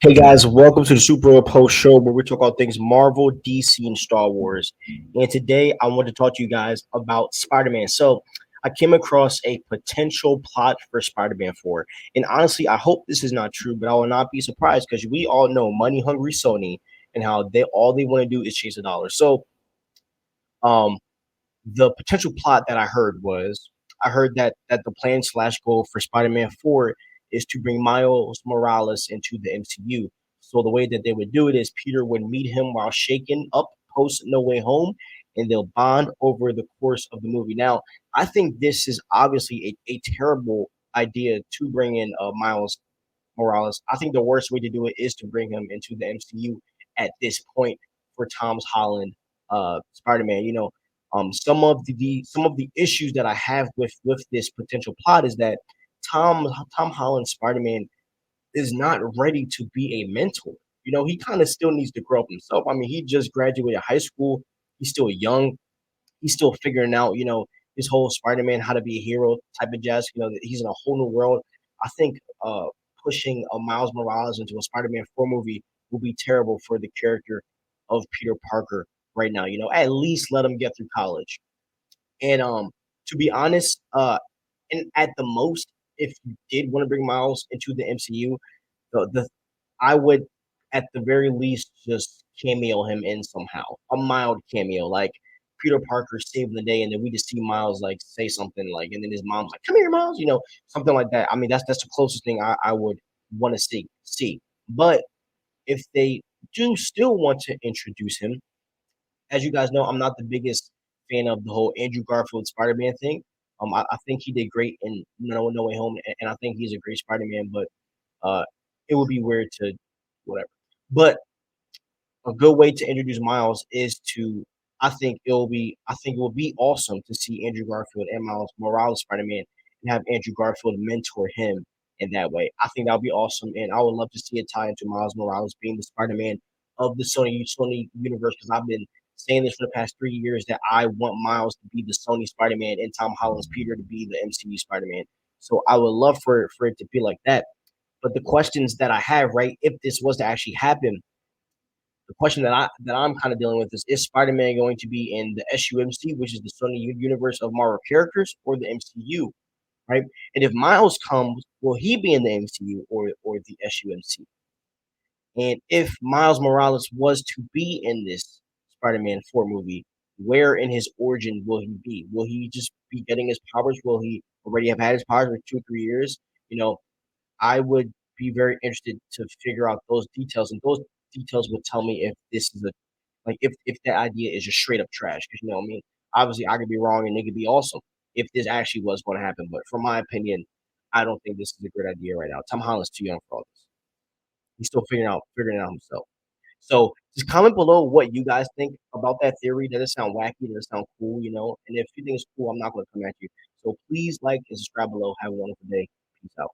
Hey guys, welcome to the Super Post Show where we talk about things Marvel, DC, and Star Wars. And today I want to talk to you guys about Spider Man. So I came across a potential plot for Spider Man 4. And honestly, I hope this is not true, but I will not be surprised because we all know money hungry Sony and how they want to do is chase the dollar. Um, the potential plot that I heard that the plan slash goal for Spider-Man 4 is to bring Miles Morales into the MCU. So the way that they would do it is Peter would meet him while shaken up post No Way Home, and they'll bond over the course of the movie. Now, I think this is obviously a terrible idea to bring in Miles Morales. I think the worst way to do it is to bring him into the MCU at this point for Tom's Holland Spider-Man. Some of the issues that I have with this potential plot is that Tom Holland Spider-Man is not ready to be a mentor. He kind of still needs to grow up himself. I mean, he just graduated high school. He's still young. He's still figuring out, his whole Spider-Man, how to be a hero type of jazz. That he's in a whole new world. I think pushing a Miles Morales into a Spider-Man 4 movie will be terrible for the character of Peter Parker right now. At least let him get through college. And to be honest, and at the most, if you did want to bring Miles into the MCU, the I would at the very least just cameo him in somehow, a mild cameo, like Peter Parker saving the day, and then we just see Miles like say something like, and then his mom's like, "Come here, Miles," something like that. I mean, that's the closest thing I would want to see. But if they do still want to introduce him, as you guys know, I'm not the biggest fan of the whole Andrew Garfield Spider-Man thing. I think he did great in No Way Home, and I think he's a great Spider-Man. But uh, it would be weird to whatever. But a good way to introduce Miles is to I think it will be awesome to see Andrew Garfield and Miles Morales Spider-Man and have Andrew Garfield mentor him in that way. I think that would be awesome, and I would love to see it tie into Miles Morales being the Spider-Man of the Sony universe because I've been saying this for the past 3 years that I want Miles to be the Sony Spider-Man and Tom Holland's Peter to be the MCU Spider-Man. So I would love for it to be like that. But the questions that I have, right, if this was to actually happen, the question that I'm kind of dealing with is Spider-Man going to be in the SUMC, which is the Sony universe of Marvel characters, or the MCU, right? And if Miles comes, will he be in the MCU or the SUMC? And if Miles Morales was to be in this Spider-Man 4 movie, where in his origin will he be? Will he just be getting his powers? Will he already have had his powers for 2 3 years? You know, I would be very interested to figure out those details, and those details would tell me if this is a like if that idea is just straight up trash. Because what I mean, obviously I could be wrong and it could be awesome if this actually was going to happen. But from my opinion, I don't think this is a great idea right now. Tom Holland's too young for all this. He's still figuring it out himself. So just comment below what you guys think about that theory. Does it sound wacky? Does it sound cool? And if you think it's cool, I'm not going to come at you. So please like and subscribe below. Have a wonderful day. Peace out.